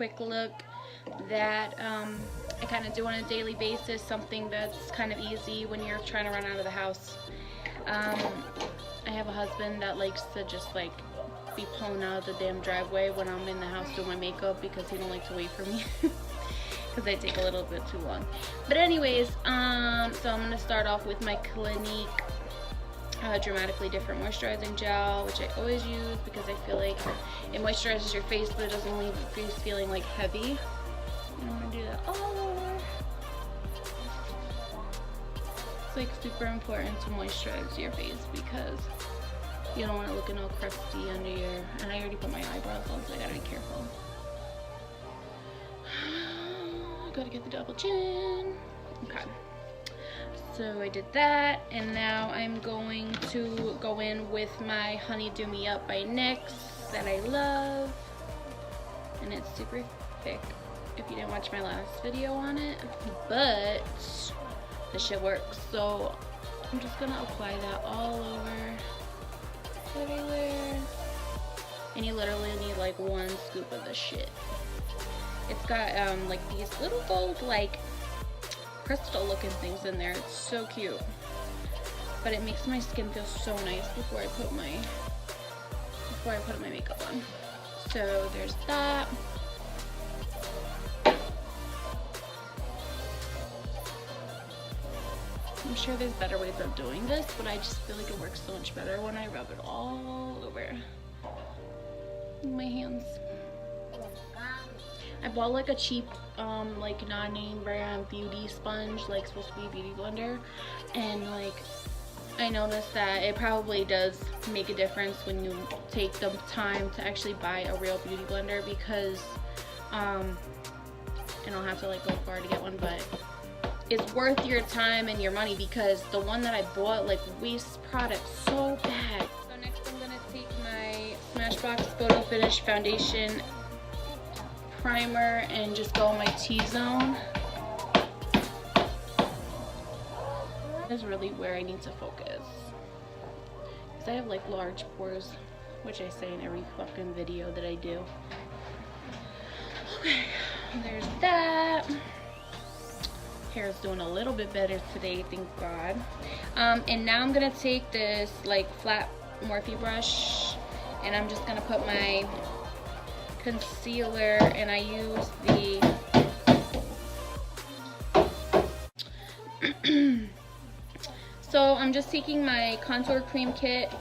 quick look that I kind of do on a daily basis, something that's kind of easy when you're trying to run out of the house. I have a husband that likes to just like be pulling out of the damn driveway when I'm in the house doing my makeup because he don't like to wait for me because I take a little bit too long. But anyways, so I'm gonna start off with my Clinique Dramatically Different Moisturizing Gel, which I always use because I feel like it moisturizes your face but it doesn't leave your face feeling like heavy. And I'm gonna do that all over. It's like super important to moisturize your face because you don't want it looking all crusty under your, and I already put my eyebrows on, so I gotta be careful. Gotta get the double chin. Okay. So I did that, and now I'm going to go in with my Honey Do Me Up by NYX that I love. And it's super thick if you didn't watch my last video on it, but this shit works. So I'm just gonna apply that all over, everywhere. And you literally need like 1 scoop of this shit. It's got like these little gold like crystal looking things in there. It's so cute, but it makes my skin feel so nice before I put my makeup on. So there's that. I'm sure there's better ways of doing this, but I just feel like it works so much better when I rub it all over my hands. I bought like a cheap like non-name brand beauty sponge, like supposed to be a beauty blender, and like I noticed that it probably does make a difference when you take the time to actually buy a real beauty blender, because and I'll have to like go far to get one, but it's worth your time and your money, because the one that I bought like wastes product so bad. So next I'm gonna take my Smashbox Photo Finish Foundation Primer and just go in my T-zone. That's really where I need to focus, because I have like large pores, which I say in every fucking video that I do. Okay, there's that. Hair's doing a little bit better today, thank God. And now I'm gonna take this like flat Morphe brush, and I'm just gonna put my concealer, and I use the so I'm just taking my contour cream kit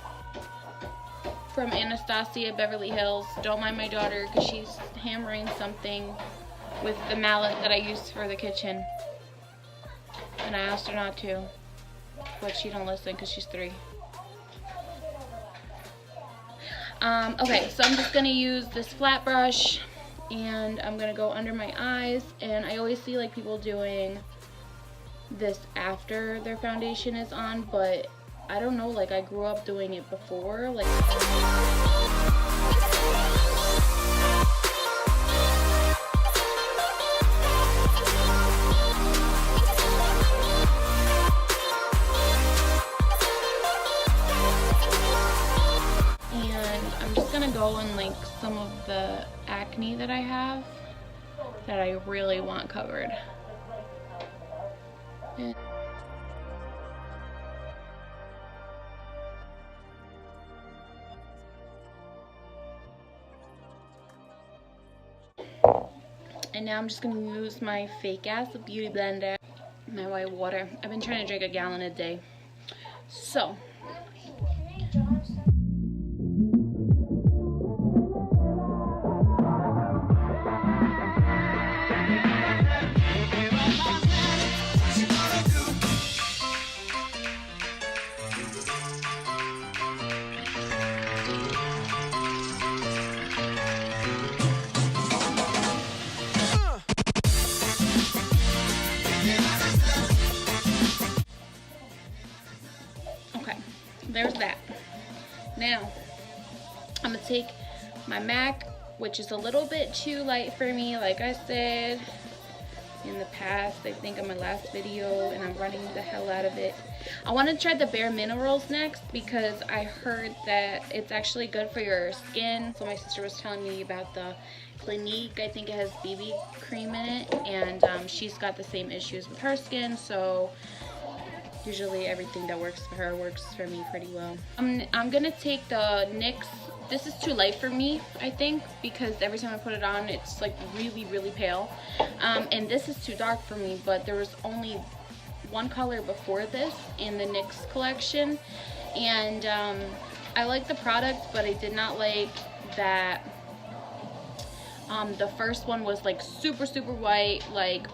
from Anastasia Beverly Hills. Don't mind my daughter because she's hammering something with the mallet that I use for the kitchen, and I asked her not to, but she don't listen because she's 3. Okay, so I'm just gonna use this flat brush, and I'm gonna go under my eyes. And I always see like people doing this after their foundation is on, but I don't know, like I grew up doing it before, like go in like some of the acne that I have that I really want covered. And now I'm just gonna use my fake ass beauty blender, my white water. I've been trying to drink a gallon a day. So there's that. Now I'm gonna take my MAC, which is a little bit too light for me, like I said in the past, I think in my last video, and I'm running the hell out of it. I want to try the Bare Minerals next because I heard that it's actually good for your skin. So my sister was telling me about the Clinique. I think it has BB cream in it, and she's got the same issues with her skin, so usually everything that works for her works for me pretty well. I'm gonna take the NYX. This is too light for me, I think, because every time I put it on, it's like really pale. And this is too dark for me, but there was only one color before this in the NYX collection. And I like the product, but I did not like that the first one was like super white, like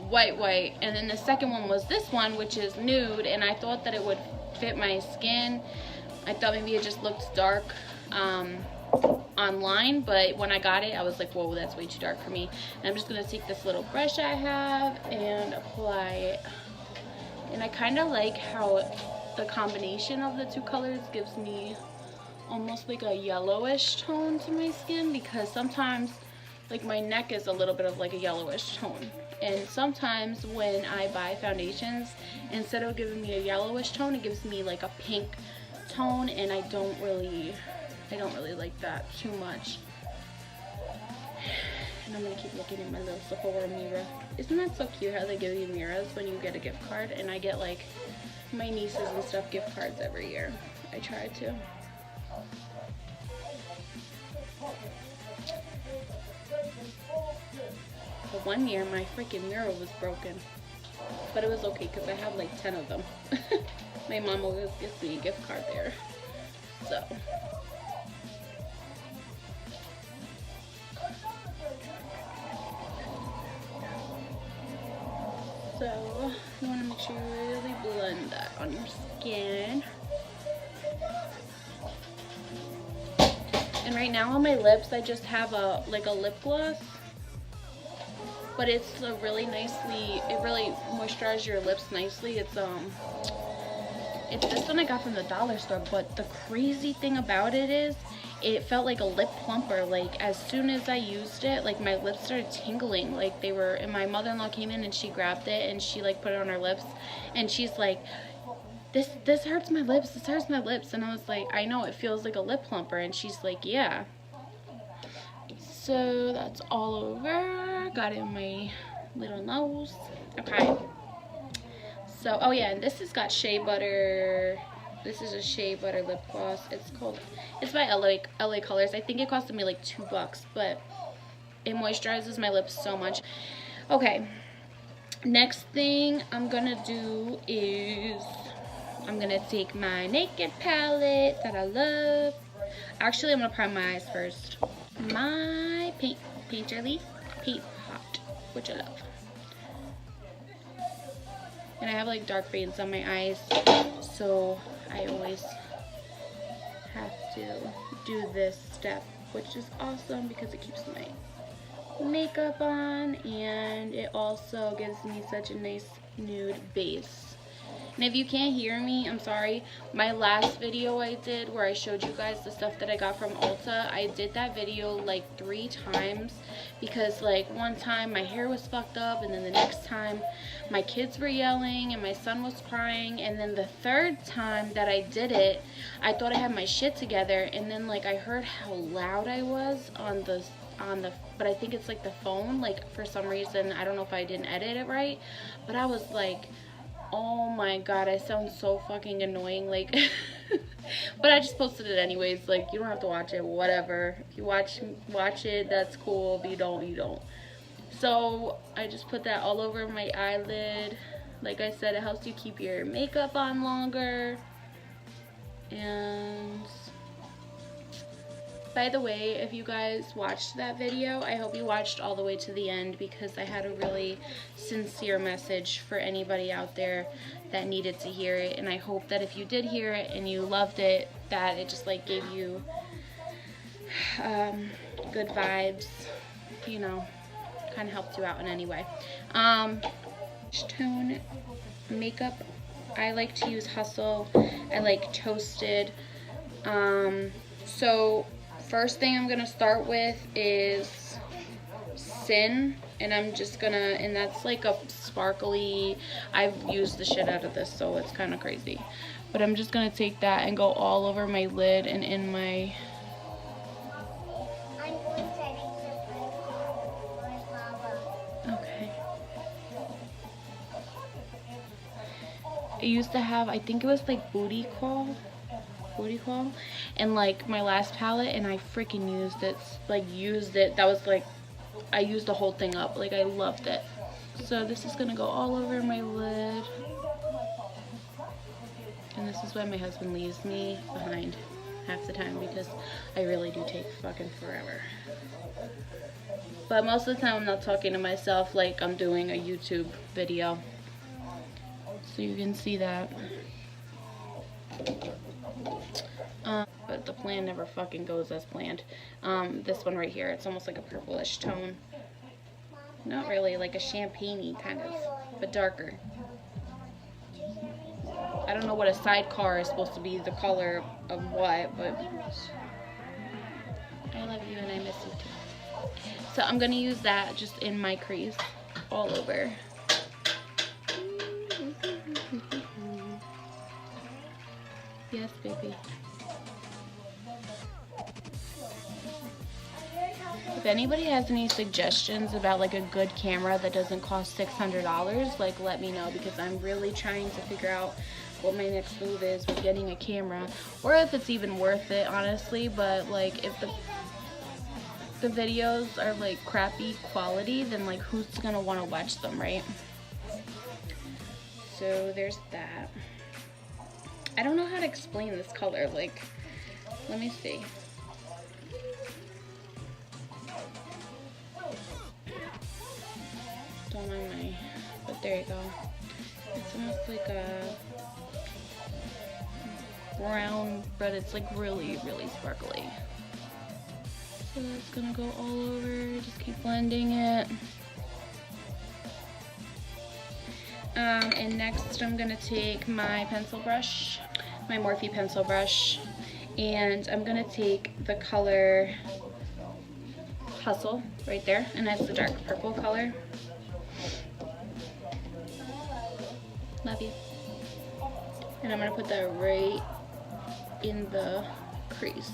white, and then the second one was this one, which is nude, and I thought that it would fit my skin. I thought maybe it just looked dark online, but when I got it, I was like, whoa, that's way too dark for me. And I'm just gonna take this little brush I have and apply it. And I kind of like how the combination of the two colors gives me almost like a yellowish tone to my skin, because sometimes like my neck is a little bit of like a yellowish tone, and sometimes when I buy foundations, instead of giving me a yellowish tone, it gives me like a pink tone, and I don't really like that too much. And I'm gonna keep looking at my little Sephora mirror. Isn't that so cute how they give you mirrors when you get a gift card? And I get like my nieces and stuff gift cards every year. I try to. But one year my freaking mirror was broken, but it was okay because I have like 10 of them. My mom always gives me a gift card there, so. So you want to make sure you really blend that on your skin. And right now on my lips, I just have a lip gloss, but it's a really nicely, it really moisturizes your lips nicely. It's this one I got from the dollar store, but the crazy thing about it is it felt like a lip plumper. Like as soon as I used it, like my lips started tingling, like they were, and my mother-in-law came in and she grabbed it and she like put it on her lips, and she's like, this hurts my lips, this hurts my lips. And I was like, I know, it feels like a lip plumper. And she's like, yeah. So that's all over. Got it in my little nose. Okay. So, oh yeah, and this has got Shea Butter. This is a Shea Butter lip gloss. It's by LA Colors. I think it costed me like $2, but it moisturizes my lips so much. Okay. Next thing I'm gonna do is I'm gonna take my Naked palette that I love. Actually, I'm gonna prime my eyes first. My Painterly Paint Pot, which I love. And I have like dark veins on my eyes, so I always have to do this step, which is awesome because it keeps my makeup on, and it also gives me such a nice nude base. And if you can't hear me, I'm sorry. My last video I did where I showed you guys the stuff that I got from Ulta, I did that video like 3 times because like one time my hair was fucked up, and then the next time my kids were yelling and my son was crying, and then the third time that I did it, I thought I had my shit together, and then like I heard how loud I was on the but I think it's like the phone, like for some reason, I don't know if I didn't edit it right, but I was like, oh my god, I sound so fucking annoying, like, but I just posted it anyways, like, you don't have to watch it, whatever. If you watch it, that's cool. If you don't, you don't. So, I just put that all over my eyelid. Like I said, it helps you keep your makeup on longer. And by the way, if you guys watched that video, I hope you watched all the way to the end, because I had a really sincere message for anybody out there that needed to hear it. And I hope that if you did hear it and you loved it, that it just like gave you good vibes, you know, kind of helped you out in any way. Tone makeup, I like to use Hustle. I like Toasted. So first thing I'm gonna start with is Sin, and I'm just gonna, and that's like a sparkly, I've used the shit out of this, so it's kind of crazy, but I'm just gonna take that and go all over my lid and in my, It used to have, I think it was like booty call, and like my last palette, and I freaking used it. That was like, I used the whole thing up. Like, I loved it. So this is gonna go all over my lid. And this is why my husband leaves me behind half the time, because I really do take fucking forever. But most of the time I'm not talking to myself like I'm doing a YouTube video. So you can see that. But the plan never fucking goes as planned. This one right here, it's almost like a purplish tone. Not really, like a champagne-y kind of, but darker. I don't know what a sidecar is supposed to be, the color of what, but I love you and I miss you too. So I'm gonna use that just in my crease all over. Yes, baby. If anybody has any suggestions about like a good camera that doesn't cost $600, like let me know, because I'm really trying to figure out what my next move is with getting a camera, or if it's even worth it, honestly. But like if the videos are like crappy quality, then like who's gonna want to watch them, right? So there's that. I don't know how to explain this color. Like, let me see. Don't mind my, but there you go. It's almost like a brown, but it's like really, really sparkly. So that's gonna go all over. Just keep blending it. And next I'm gonna take my pencil brush, my Morphe pencil brush, and I'm gonna take the color Hustle right there, and that's the dark purple color. Love you. And I'm gonna put that right in the crease.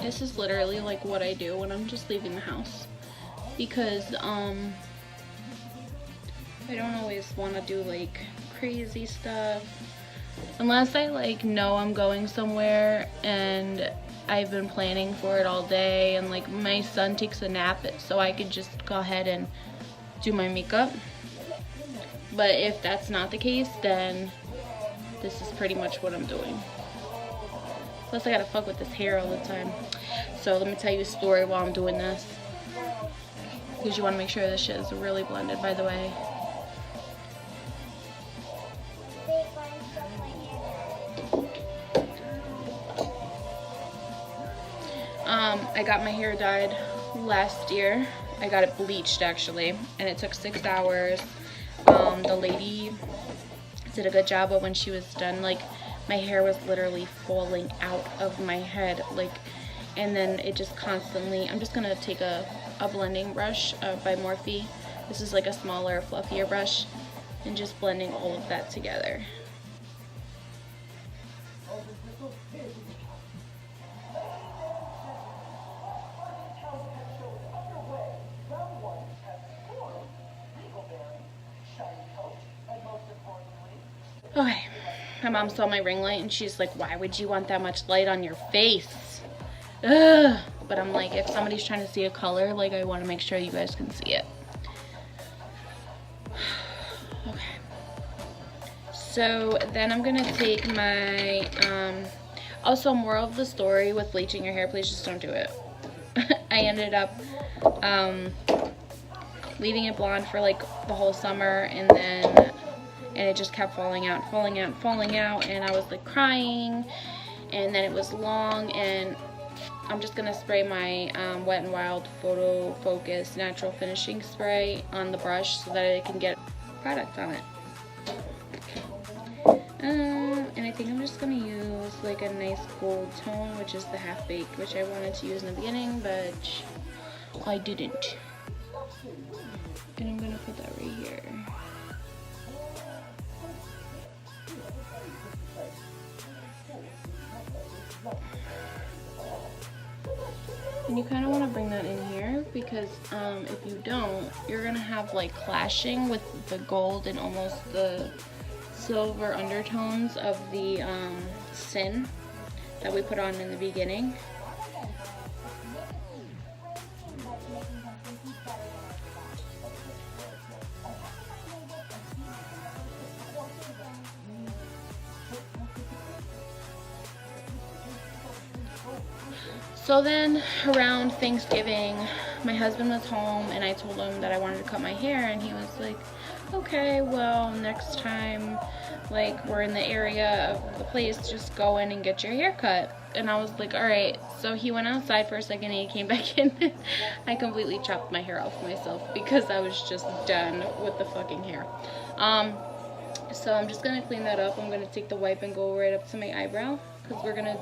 This is literally like what I do when I'm just leaving the house, because I don't always want to do like crazy stuff unless I like know I'm going somewhere and I've been planning for it all day, and like my son takes a nap, so I could just go ahead and do my makeup. But if that's not the case, then this is pretty much what I'm doing. Plus I gotta fuck with this hair all the time. So let me tell you a story while I'm doing this, because you want to make sure this shit is really blended, by the way. I got my hair dyed last year. I got it bleached actually, and it took 6 hours. The lady did a good job, but when she was done, like my hair was literally falling out of my head, like, and then it just constantly, I'm just gonna take a blending brush by Morphe. This is like a smaller, fluffier brush, and just blending all of that together. Okay, my mom saw my ring light and she's like, why would you want that much light on your face? Ugh. But I'm like, if somebody's trying to see a color, like I want to make sure you guys can see it. Okay. So then I'm gonna take my, also moral of the story with bleaching your hair, please just don't do it. I ended up leaving it blonde for like the whole summer, and it just kept falling out, and I was like crying, and then it was long, and I'm just gonna spray my Wet n Wild Photo Focus Natural Finishing Spray on the brush so that I can get product on it. And I think I'm just gonna use like a nice gold tone, which is the Half Baked, which I wanted to use in the beginning, but I didn't. And I'm gonna put that And you kind of want to bring that in here because if you don't, you're going to have like clashing with the gold and almost the silver undertones of the sin that we put on in the beginning. So then around Thanksgiving, my husband was home and I told him that I wanted to cut my hair, and he was like, okay, well, next time like we're in the area of the place, just go in and get your hair cut. And I was like, all right. So he went outside for a second and he came back in. I completely chopped my hair off myself because I was just done with the fucking hair. So I'm just gonna clean that up. I'm gonna take the wipe and go right up to my eyebrow because we're gonna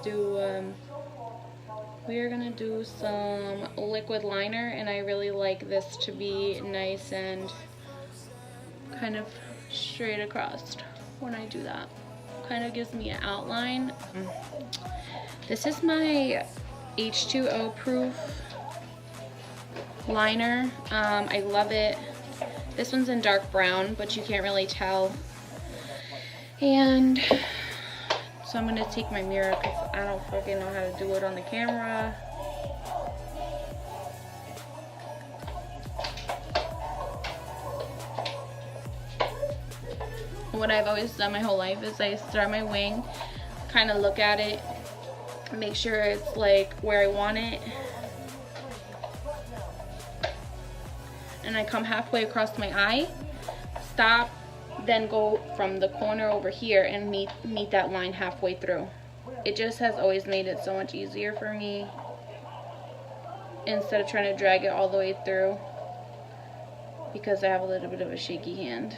do some liquid liner, and I really like this to be nice and kind of straight across when I do that. Kind of gives me an outline. This is my H2O proof liner. I love it. This one's in dark brown, but you can't really tell. And so I'm gonna take my mirror because I don't fucking know how to do it on the camera. What I've always done my whole life is I start my wing, kind of look at it, make sure it's like where I want it, and I come halfway across my eye, stop, then go from the corner over here and meet that line halfway through. It just has always made it so much easier for me instead of trying to drag it all the way through because I have a little bit of a shaky hand.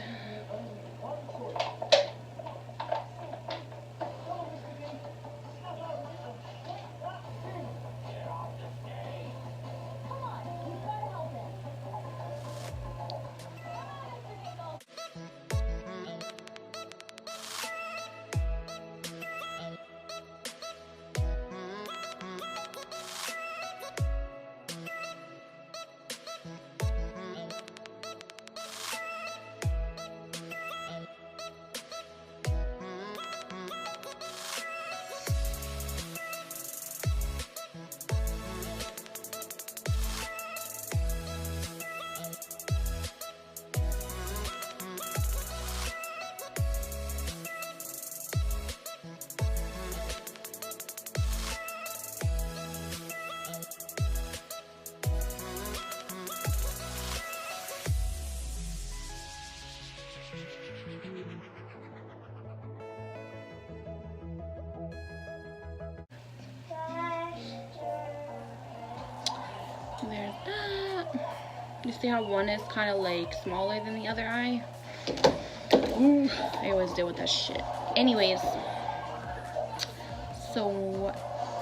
There's that. You see how one is kind of like smaller than the other eye? Ooh, I always deal with that shit. Anyways, so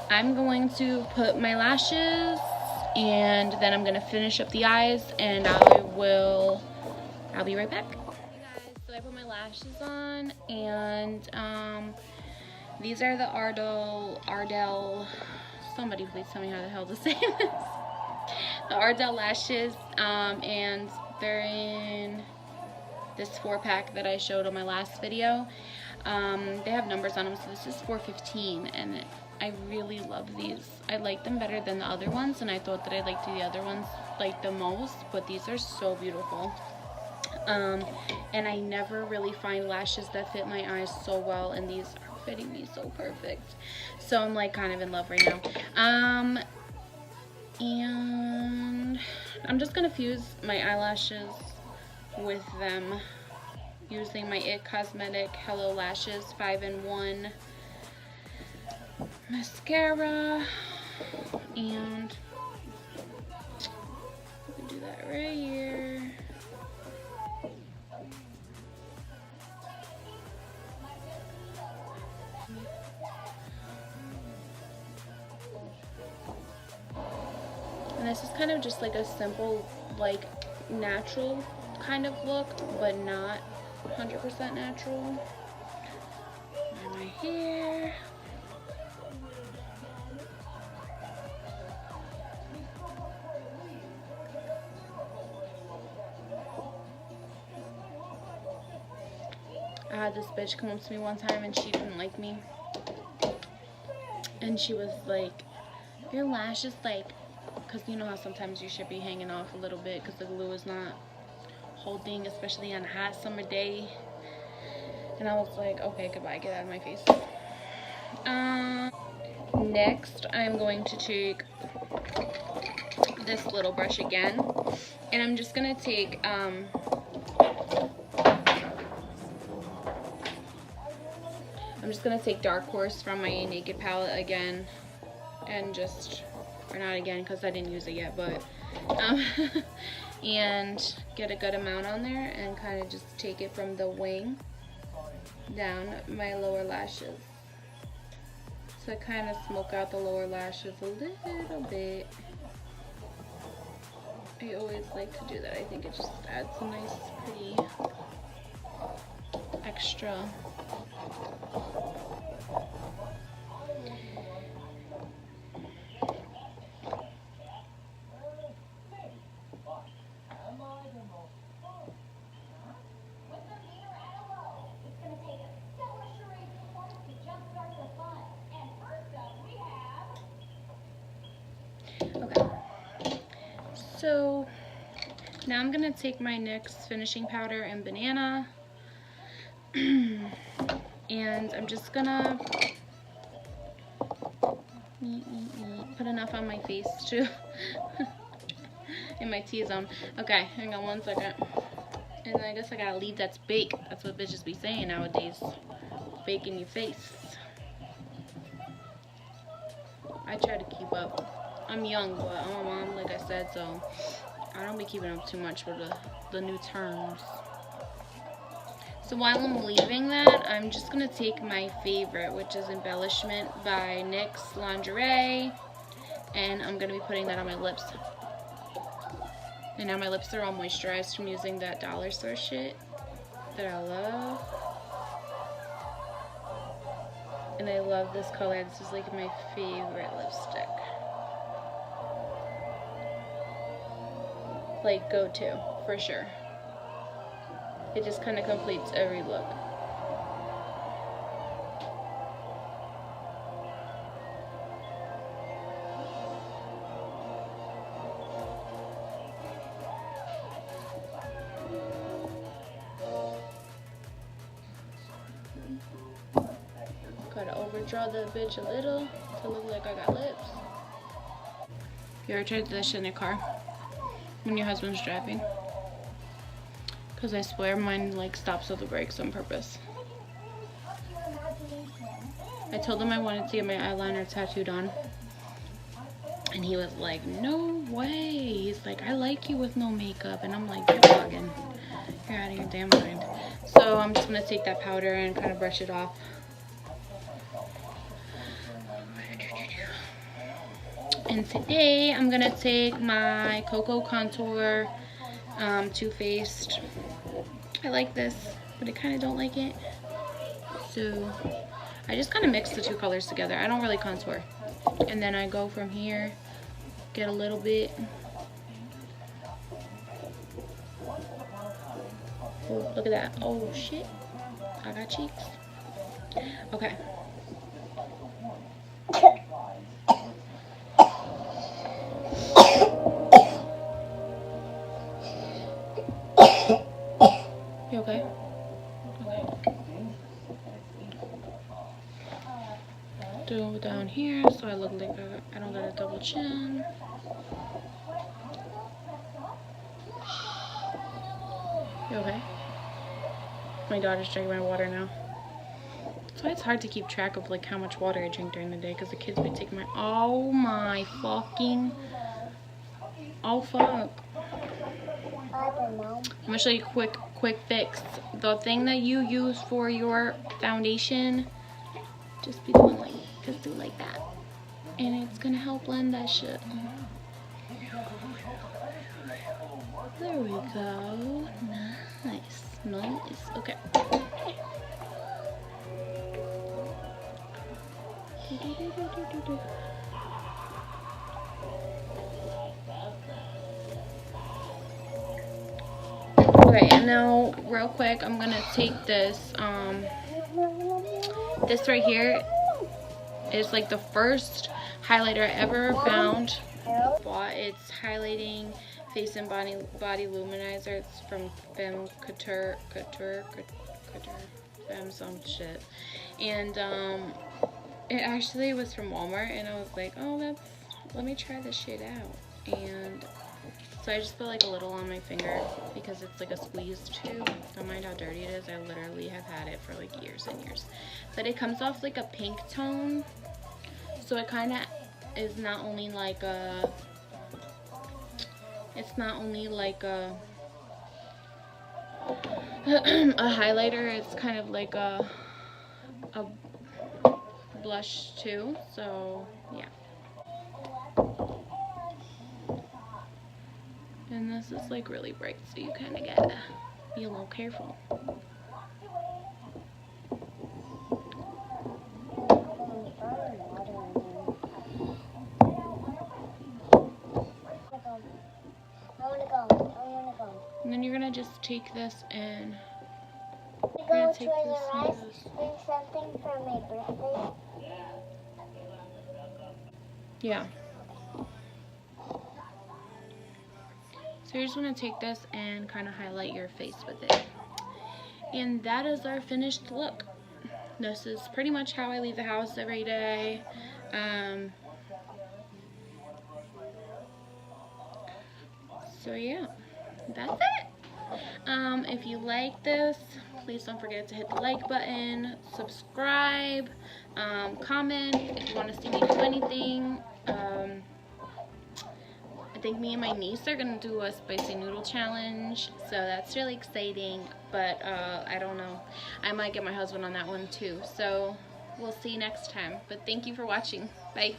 I'm going to put my lashes and then I'm gonna finish up the eyes, and I'll be right back. Hey guys, so I put my lashes on, and these are the Ardell, somebody please tell me how the hell to say this. The Ardell lashes, and they're in this 4-pack that I showed on my last video. They have numbers on them, so this is 415, and I really love these. I like them better than the other ones, and I thought that I liked the other ones like the most, but these are so beautiful. And I never really find lashes that fit my eyes so well, and these are fitting me so perfect. So I'm like kind of in love right now. And I'm just gonna fuse my eyelashes with them using my IT Cosmetic Hello Lashes 5-in-1 mascara, and we can do that right here. And this is kind of just like a simple, like natural kind of look, but not 100% natural. And my hair. I had this bitch come up to me one time and she didn't like me. And she was like, your lashes, like, because you know how sometimes you should be hanging off a little bit because the glue is not holding, especially on a hot summer day. And I was like, okay, goodbye, get out of my face. Next, I'm going to take this little brush again, and I'm just gonna take I'm just gonna take Dark Horse from my Naked palette again, and just, or not again because I didn't use it yet, but and get a good amount on there and kind of just take it from the wing down my lower lashes to kind of smoke out the lower lashes a little bit. I always like to do that. I think it just adds a nice, pretty extra. So now I'm gonna take my NYX finishing powder and banana, and I'm just gonna put enough on my face too. And my T-zone. Okay, hang on one second. And I guess I gotta leave that's bake. That's what bitches be saying nowadays. Bake in your face. I try to keep up. I'm young, but I'm a mom, like I said, so I don't be keeping up too much with the new terms. So while I'm leaving that, I'm just going to take my favorite, which is Embellishment by NYX Lingerie, and I'm going to be putting that on my lips. And now my lips are all moisturized from using that dollar store shit that I love. And I love this color. This is like my favorite lipstick. Like go-to for sure. It just kind of completes every look. Gotta overdraw the bitch a little to look like I got lips. You ever tried that shit in a car? When your husband's driving? Because I swear mine like stops at the brakes on purpose. I told him I wanted to get my eyeliner tattooed on, and he was like, no way. He's like, I like you with no makeup. And I'm like, you're bugging. You're out of your damn mind. So I'm just going to take that powder and kind of brush it off. And today I'm gonna take my Cocoa Contour Too Faced. I like this, but I kind of don't like it. So I just kind of mix the two colors together. I don't really contour. And then I go from here, get a little bit. Oh, look at that. Oh shit, I got cheeks. Okay. You okay? Okay. Do down here so I look like I don't got a double chin. You okay? My daughter's drinking my water now. That's why it's hard to keep track of like how much water I drink during the day, because the kids be taking my, oh my fucking, oh fuck. I'm gonna show you a quick fix. The thing that you use for your foundation, just be doing like, just do like that, and it's gonna help blend that shit. There we go. Nice, nice. Okay. Okay, and now real quick, I'm gonna take this. This right here is like the first highlighter I ever found. It's highlighting face and body luminizer. It's from Femme Couture, Femme some shit, and it actually was from Walmart, and I was like, oh, let me try this shit out. And so I just put like a little on my finger because it's like a squeeze tube. Don't mind how dirty it is. I literally have had it for like years and years. But it comes off like a pink tone, so it kind of is not only like a, it's not only like a highlighter, it's kind of like a blush too. So yeah. And this is like really bright, so you kind of gotta be a little careful. And then you're gonna just take this and Go to the bring something for my birthday. Yeah. So you're just gonna take this and kind of highlight your face with it. And that is our finished look. This is pretty much how I leave the house every day. So yeah, that's it. If you like this, please don't forget to hit the like button, subscribe, comment if you want to see me do anything. I think me and my niece are gonna do a spicy noodle challenge, so that's really exciting, but I don't know, I might get my husband on that one too, so we'll see next time. But thank you for watching. Bye.